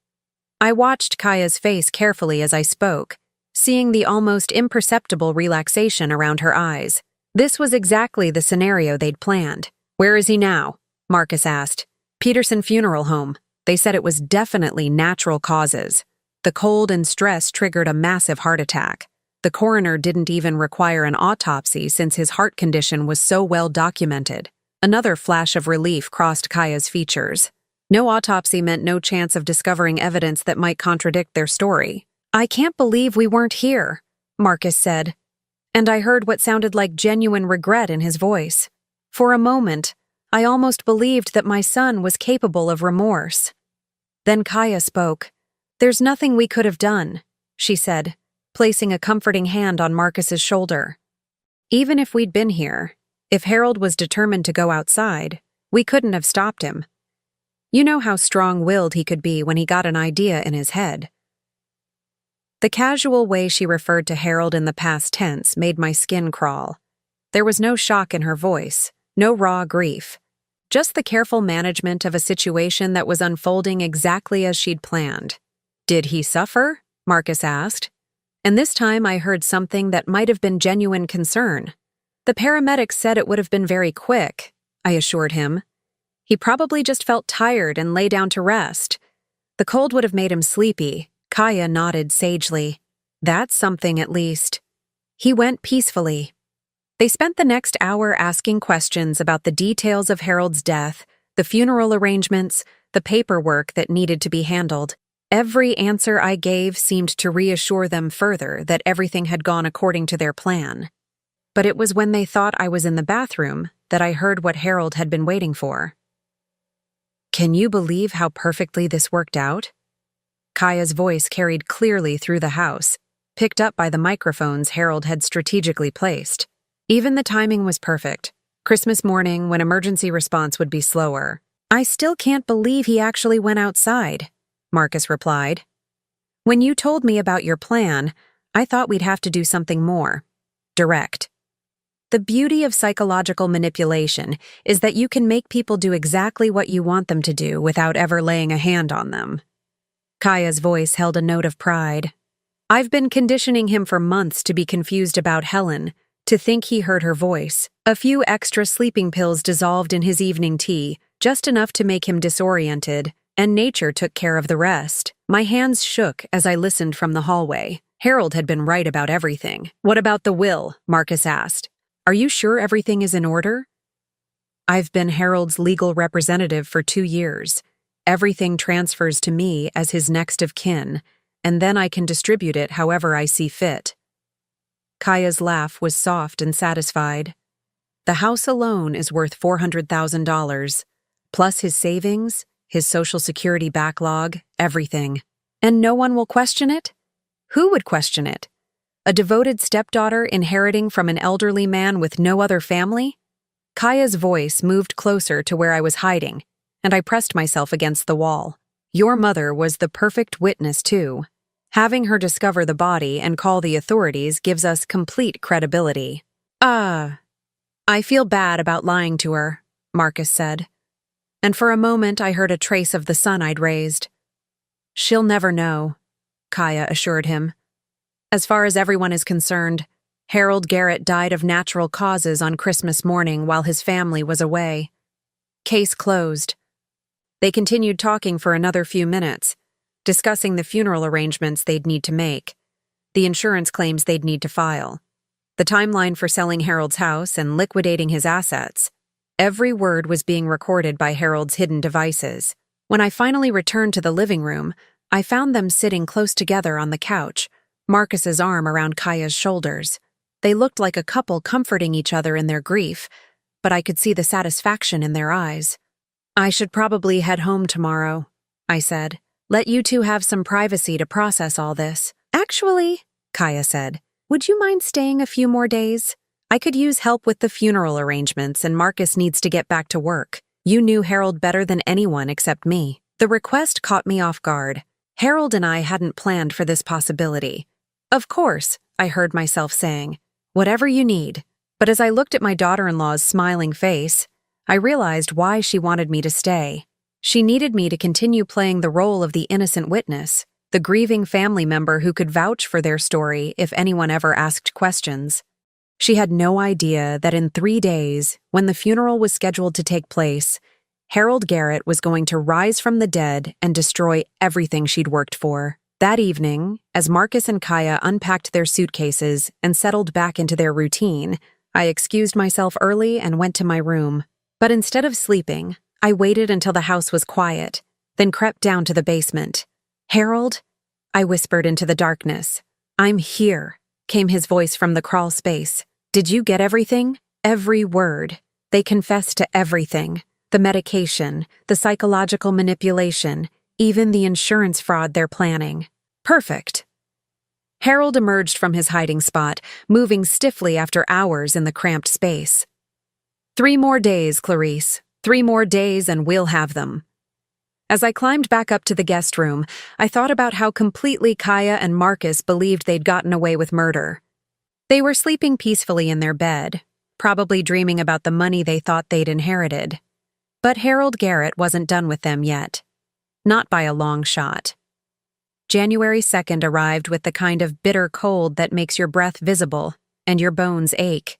I watched Kaya's face carefully as I spoke, seeing the almost imperceptible relaxation around her eyes. This was exactly the scenario they'd planned. "Where is he now?" Marcus asked. "Peterson Funeral Home. They said it was definitely natural causes. The cold and stress triggered a massive heart attack. The coroner didn't even require an autopsy since his heart condition was so well documented." Another flash of relief crossed Kaya's features. No autopsy meant no chance of discovering evidence that might contradict their story. "I can't believe we weren't here," Marcus said, and I heard what sounded like genuine regret in his voice. For a moment, I almost believed that my son was capable of remorse. Then Kaya spoke. "There's nothing we could have done," she said, placing a comforting hand on Marcus's shoulder. "Even if we'd been here, if Harold was determined to go outside, we couldn't have stopped him. You know how strong-willed he could be when he got an idea in his head." The casual way she referred to Harold in the past tense made my skin crawl. There was no shock in her voice, no raw grief. Just the careful management of a situation that was unfolding exactly as she'd planned. "Did he suffer?" Marcus asked. And this time I heard something that might have been genuine concern. "The paramedics said it would have been very quick," I assured him. "He probably just felt tired and lay down to rest. The cold would have made him sleepy." Kaya nodded sagely. "That's something at least." He went peacefully. They spent the next hour asking questions about the details of Harold's death, the funeral arrangements, the paperwork that needed to be handled. Every answer I gave seemed to reassure them further that everything had gone according to their plan. But it was when they thought I was in the bathroom that I heard what Harold had been waiting for. "Can you believe how perfectly this worked out?" Kaya's voice carried clearly through the house, picked up by the microphones Harold had strategically placed. Even the timing was perfect. Christmas morning, when emergency response would be slower. "I still can't believe he actually went outside," Marcus replied. "When you told me about your plan, I thought we'd have to do something more direct." The beauty of psychological manipulation is that you can make people do exactly what you want them to do without ever laying a hand on them. Kaya's voice held a note of pride. I've been conditioning him for months to be confused about Helen, to think he heard her voice. A few extra sleeping pills dissolved in his evening tea, just enough to make him disoriented, and nature took care of the rest. My hands shook as I listened from the hallway. Harold had been right about everything. What about the will? Marcus asked. Are you sure everything is in order? I've been Harold's legal representative for 2 years. Everything transfers to me as his next of kin, and then I can distribute it however I see fit. Kaya's laugh was soft and satisfied. The house alone is worth $400,000, plus his savings, his Social Security backlog, everything. And no one will question it? Who would question it? A devoted stepdaughter inheriting from an elderly man with no other family? Kaya's voice moved closer to where I was hiding, and I pressed myself against the wall. Your mother was the perfect witness, too. Having her discover the body and call the authorities gives us complete credibility. I feel bad about lying to her, Marcus said. And for a moment I heard a trace of the sun I'd raised. She'll never know, Kaya assured him. As far as everyone is concerned, Harold Garrett died of natural causes on Christmas morning while his family was away. Case closed. They continued talking for another few minutes, discussing the funeral arrangements they'd need to make, the insurance claims they'd need to file, the timeline for selling Harold's house and liquidating his assets. Every word was being recorded by Harold's hidden devices. When I finally returned to the living room, I found them sitting close together on the couch, Marcus's arm around Kaya's shoulders. They looked like a couple comforting each other in their grief, but I could see the satisfaction in their eyes. I should probably head home tomorrow, I said. Let you two have some privacy to process all this. Actually, Kaya said, would you mind staying a few more days? I could use help with the funeral arrangements and Marcus needs to get back to work. You knew Harold better than anyone except me. The request caught me off guard. Harold and I hadn't planned for this possibility. Of course, I heard myself saying, whatever you need. But as I looked at my daughter-in-law's smiling face, I realized why she wanted me to stay. She needed me to continue playing the role of the innocent witness, the grieving family member who could vouch for their story if anyone ever asked questions. She had no idea that in 3 days, when the funeral was scheduled to take place, Harold Garrett was going to rise from the dead and destroy everything she'd worked for. That evening, as Marcus and Kaya unpacked their suitcases and settled back into their routine, I excused myself early and went to my room. But instead of sleeping, I waited until the house was quiet, then crept down to the basement. Harold? I whispered into the darkness. I'm here, came his voice from the crawl space. Did you get everything? Every word. They confessed to everything. The medication, the psychological manipulation, even the insurance fraud they're planning. Perfect. Harold emerged from his hiding spot, moving stiffly after hours in the cramped space. 3 more days, Clarice. 3 more days and we'll have them. As I climbed back up to the guest room, I thought about how completely Kaya and Marcus believed they'd gotten away with murder. They were sleeping peacefully in their bed, probably dreaming about the money they thought they'd inherited. But Harold Garrett wasn't done with them yet. Not by a long shot. January 2nd arrived with the kind of bitter cold that makes your breath visible and your bones ache.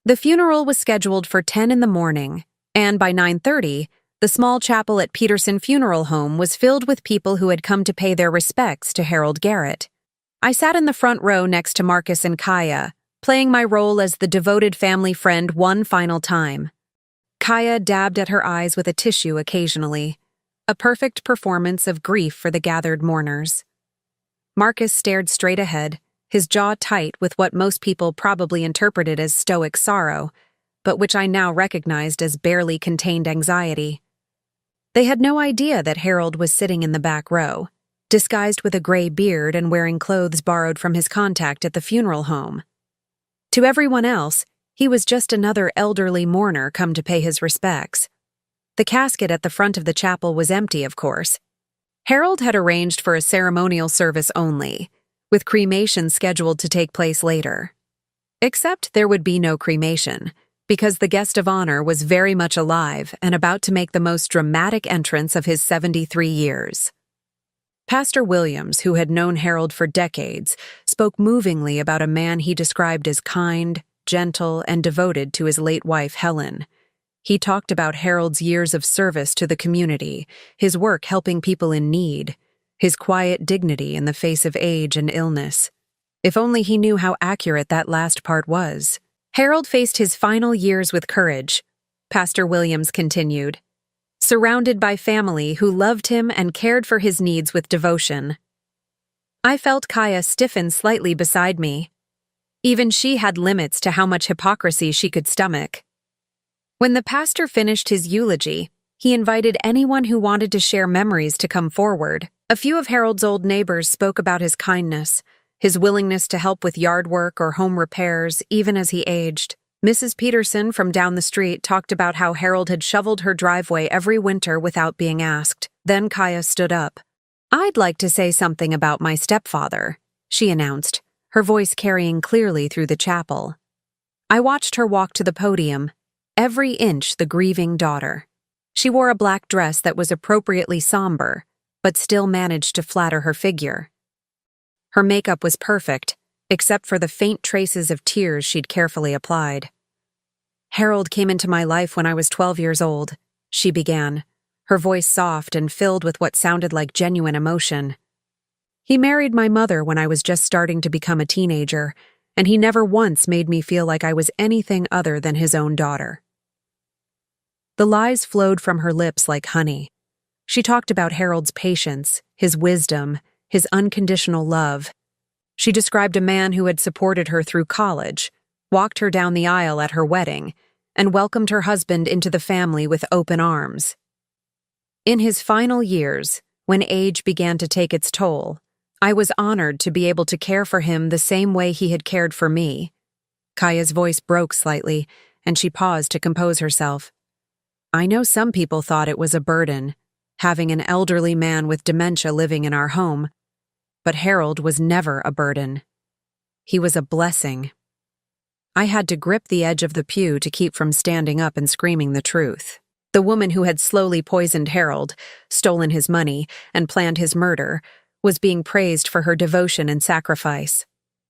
The funeral was scheduled for 10 in the morning, and by 9:30, the small chapel at Peterson Funeral Home was filled with people who had come to pay their respects to Harold Garrett. I sat in the front row next to Marcus and Kaya, playing my role as the devoted family friend one final time. Kaya dabbed at her eyes with a tissue occasionally, a perfect performance of grief for the gathered mourners. Marcus stared straight ahead, his jaw tight with what most people probably interpreted as stoic sorrow, but which I now recognized as barely contained anxiety. They had no idea that Harold was sitting in the back row, disguised with a gray beard and wearing clothes borrowed from his contact at the funeral home. To everyone else, he was just another elderly mourner come to pay his respects. The casket at the front of the chapel was empty, of course. Harold had arranged for a ceremonial service only, with cremation scheduled to take place later. Except there would be no cremation, because the guest of honor was very much alive and about to make the most dramatic entrance of his 73 years. Pastor Williams, who had known Harold for decades, spoke movingly about a man he described as kind, gentle, and devoted to his late wife, Helen. He talked about Harold's years of service to the community, his work helping people in need, his quiet dignity in the face of age and illness. If only he knew how accurate that last part was. Harold faced his final years with courage, Pastor Williams continued, surrounded by family who loved him and cared for his needs with devotion. I felt Kaya stiffen slightly beside me. Even she had limits to how much hypocrisy she could stomach. When the pastor finished his eulogy, he invited anyone who wanted to share memories to come forward. A few of Harold's old neighbors spoke about his kindness, his willingness to help with yard work or home repairs even as he aged. Mrs. Peterson from down the street talked about how Harold had shoveled her driveway every winter without being asked. Then Kaya stood up. I'd like to say something about my stepfather, she announced, her voice carrying clearly through the chapel. I watched her walk to the podium, every inch the grieving daughter. She wore a black dress that was appropriately somber, but still managed to flatter her figure. Her makeup was perfect, except for the faint traces of tears she'd carefully applied. Harold came into my life when I was 12 years old, she began, her voice soft and filled with what sounded like genuine emotion. He married my mother when I was just starting to become a teenager, and he never once made me feel like I was anything other than his own daughter. The lies flowed from her lips like honey. She talked about Harold's patience, his wisdom, his unconditional love. She described a man who had supported her through college, walked her down the aisle at her wedding, and welcomed her husband into the family with open arms. In his final years, when age began to take its toll, I was honored to be able to care for him the same way he had cared for me. Kaya's voice broke slightly, and she paused to compose herself. I know some people thought it was a burden, having an elderly man with dementia living in our home, but Harold was never a burden. He was a blessing. I had to grip the edge of the pew to keep from standing up and screaming the truth. The woman who had slowly poisoned Harold, stolen his money, and planned his murder, was being praised for her devotion and sacrifice.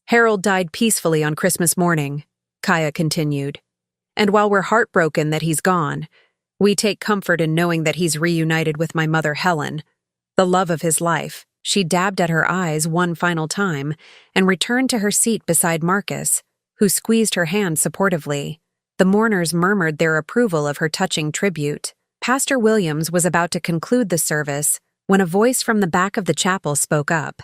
Harold died peacefully on Christmas morning, Kaya continued. And while we're heartbroken that he's gone, we take comfort in knowing that he's reunited with my mother Helen, the love of his life. She dabbed at her eyes one final time and returned to her seat beside Marcus, who squeezed her hand supportively. The mourners murmured their approval of her touching tribute. Pastor Williams was about to conclude the service when a voice from the back of the chapel spoke up.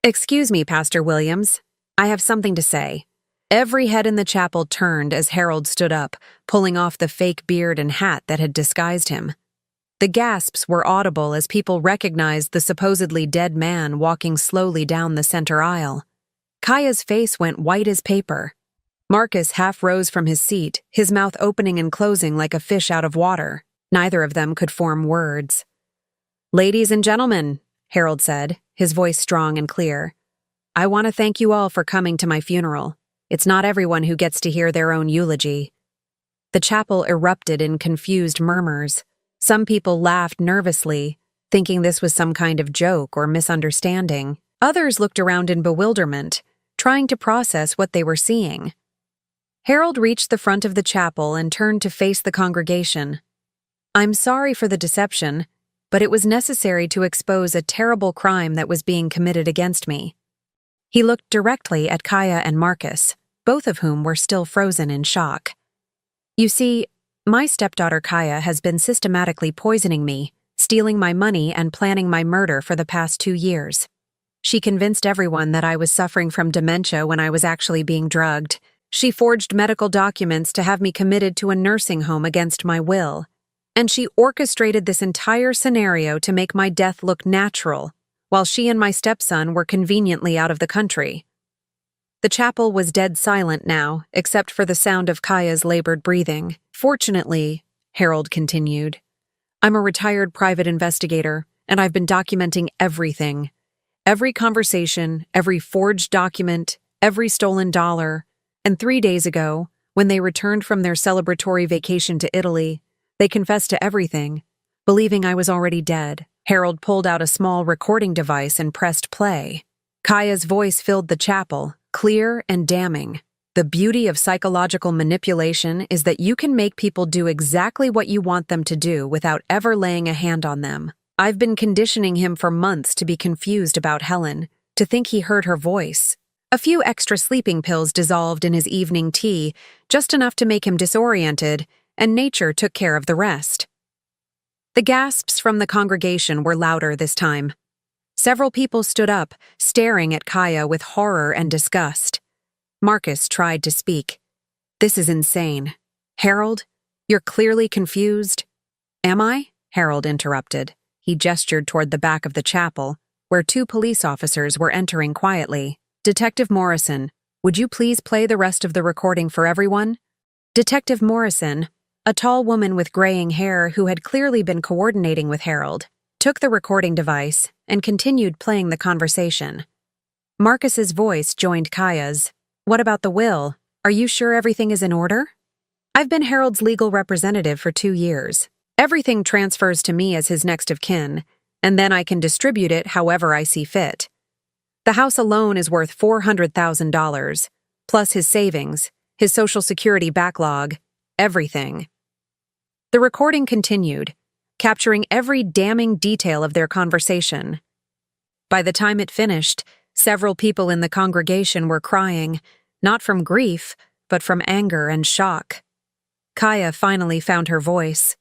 Excuse me, Pastor Williams. I have something to say. Every head in the chapel turned as Harold stood up, pulling off the fake beard and hat that had disguised him. The gasps were audible as people recognized the supposedly dead man walking slowly down the center aisle. Kaya's face went white as paper. Marcus half rose from his seat, his mouth opening and closing like a fish out of water. Neither of them could form words. Ladies and gentlemen, Harold said, his voice strong and clear, I want to thank you all for coming to my funeral. It's not everyone who gets to hear their own eulogy. The chapel erupted in confused murmurs. Some people laughed nervously, thinking this was some kind of joke or misunderstanding. Others looked around in bewilderment, trying to process what they were seeing. Harold reached the front of the chapel and turned to face the congregation. I'm sorry for the deception, but it was necessary to expose a terrible crime that was being committed against me. He looked directly at Kaya and Marcus, both of whom were still frozen in shock. You see, my stepdaughter Kaya has been systematically poisoning me, stealing my money and planning my murder for the past 2 years. She convinced everyone that I was suffering from dementia when I was actually being drugged. She forged medical documents to have me committed to a nursing home against my will. And she orchestrated this entire scenario to make my death look natural, while she and my stepson were conveniently out of the country. The chapel was dead silent now, except for the sound of Kaya's labored breathing. Fortunately, Harold continued, I'm a retired private investigator, and I've been documenting everything. Every conversation, every forged document, every stolen dollar, And 3 days ago, when they returned from their celebratory vacation to Italy, they confessed to everything, believing I was already dead. Harold pulled out a small recording device and pressed play. Kaya's voice filled the chapel, clear and damning. The beauty of psychological manipulation is that you can make people do exactly what you want them to do without ever laying a hand on them. I've been conditioning him for months to be confused about Helen, to think he heard her voice. A few extra sleeping pills dissolved in his evening tea, just enough to make him disoriented, and nature took care of the rest. The gasps from the congregation were louder this time. Several people stood up, staring at Kaya with horror and disgust. Marcus tried to speak. "This is insane. Harold, you're clearly confused." "Am I?" Harold interrupted. He gestured toward the back of the chapel, where 2 police officers were entering quietly. "Detective Morrison, would you please play the rest of the recording for everyone?" Detective Morrison, a tall woman with graying hair who had clearly been coordinating with Harold, took the recording device and continued playing the conversation. Marcus's voice joined Kaya's. "What about the will? Are you sure everything is in order?" "I've been Harold's legal representative for 2 years. Everything transfers to me as his next of kin, and then I can distribute it however I see fit. The house alone is worth $400,000, plus his savings, his Social Security backlog, everything." The recording continued, capturing every damning detail of their conversation. By the time it finished, several people in the congregation were crying, not from grief, but from anger and shock. Kaya finally found her voice.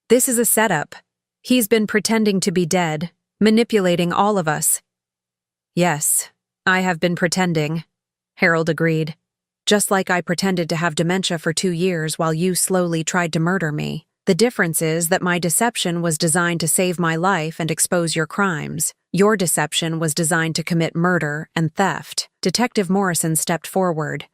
"This is a setup. He's been pretending to be dead, manipulating all of us." "Yes, I have been pretending," Harold agreed. "Just like I pretended to have dementia for 2 years while you slowly tried to murder me. The difference is that my deception was designed to save my life and expose your crimes. Your deception was designed to commit murder and theft." Detective Morrison stepped forward.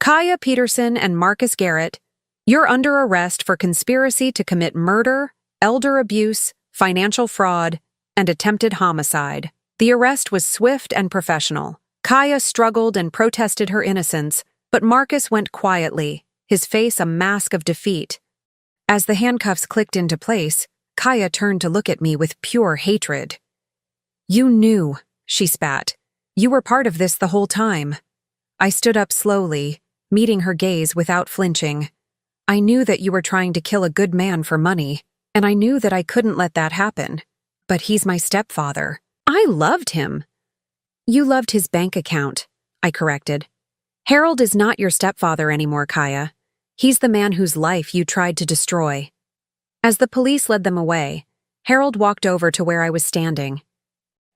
"Kaya Peterson and Marcus Garrett, you're under arrest for conspiracy to commit murder, elder abuse, financial fraud, and attempted homicide." The arrest was swift and professional. Kaya struggled and protested her innocence, but Marcus went quietly, his face a mask of defeat. As the handcuffs clicked into place, Kaya turned to look at me with pure hatred. "You knew," she spat. "You were part of this the whole time." I stood up slowly, meeting her gaze without flinching. "I knew that you were trying to kill a good man for money, and I knew that I couldn't let that happen. But he's my stepfather. I loved him." "You loved his bank account," I corrected. "Harold is not your stepfather anymore, Kaya. He's the man whose life you tried to destroy." As the police led them away, Harold walked over to where I was standing.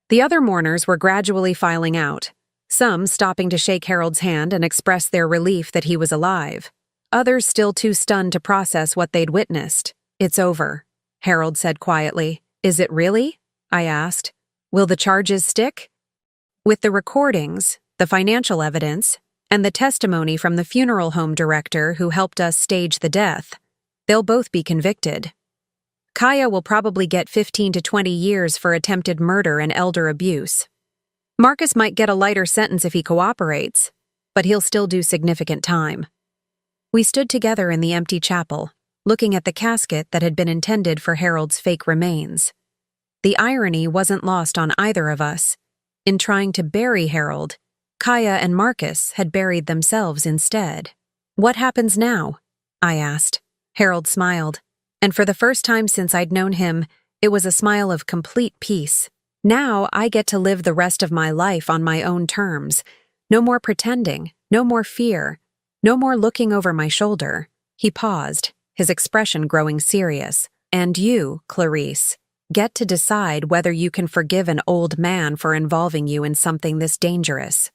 The other mourners were gradually filing out, some stopping to shake Harold's hand and express their relief that he was alive, others still too stunned to process what they'd witnessed. "It's over," Harold said quietly. "Is it really?" I asked. "Will the charges stick?" "With the recordings, the financial evidence, and the testimony from the funeral home director who helped us stage the death, they'll both be convicted. Kaya will probably get 15 to 20 years for attempted murder and elder abuse. Marcus might get a lighter sentence if he cooperates, but he'll still do significant time." We stood together in the empty chapel, looking at the casket that had been intended for Harold's fake remains. The irony wasn't lost on either of us. In trying to bury Harold, Kaya and Marcus had buried themselves instead. "What happens now?" I asked. Harold smiled, and for the first time since I'd known him, it was a smile of complete peace. "Now I get to live the rest of my life on my own terms. No more pretending, no more fear, no more looking over my shoulder." He paused, his expression growing serious. "And you, Clarice, get to decide whether you can forgive an old man for involving you in something this dangerous."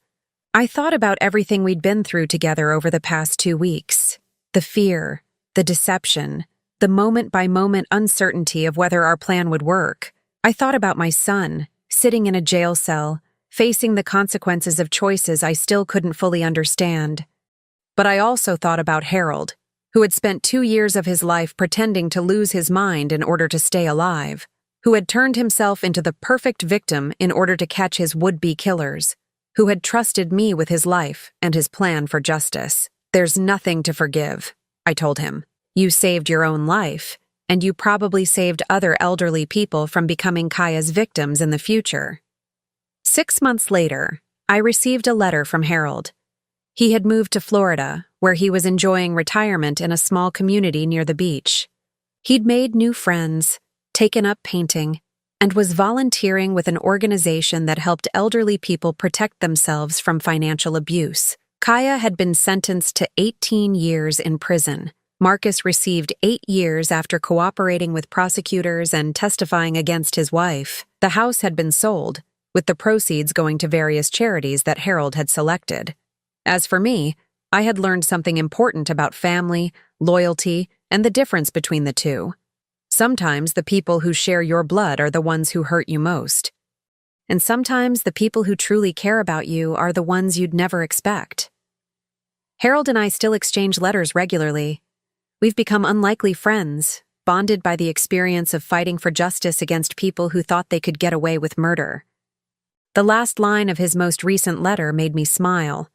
I thought about everything we'd been through together over the past 2 weeks. The fear, the deception, the moment-by-moment uncertainty of whether our plan would work. I thought about my son, sitting in a jail cell, facing the consequences of choices I still couldn't fully understand. But I also thought about Harold, who had spent 2 years of his life pretending to lose his mind in order to stay alive, who had turned himself into the perfect victim in order to catch his would-be killers, who had trusted me with his life and his plan for justice. "There's nothing to forgive," I told him. "You saved your own life, and you probably saved other elderly people from becoming Kaya's victims in the future." 6 months later, I received a letter from Harold. He had moved to Florida, where he was enjoying retirement in a small community near the beach. He'd made new friends, taken up painting, and was volunteering with an organization that helped elderly people protect themselves from financial abuse. Kaya had been sentenced to 18 years in prison. Marcus received 8 years after cooperating with prosecutors and testifying against his wife. The house had been sold, with the proceeds going to various charities that Harold had selected. As for me, I had learned something important about family, loyalty, and the difference between the two. Sometimes the people who share your blood are the ones who hurt you most. And sometimes the people who truly care about you are the ones you'd never expect. Harold and I still exchange letters regularly. We've become unlikely friends, bonded by the experience of fighting for justice against people who thought they could get away with murder. The last line of his most recent letter made me smile.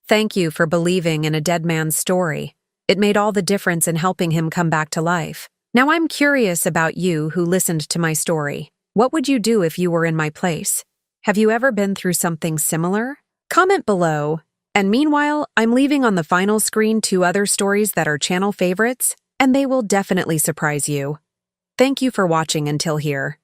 "Thank you for believing in a dead man's story. It made all the difference in helping him come back to life. Now I'm curious about you who listened to my story. What would you do if you were in my place? Have you ever been through something similar? Comment below. And meanwhile, I'm leaving on the final screen 2 other stories that are channel favorites, and they will definitely surprise you. Thank you for watching until here.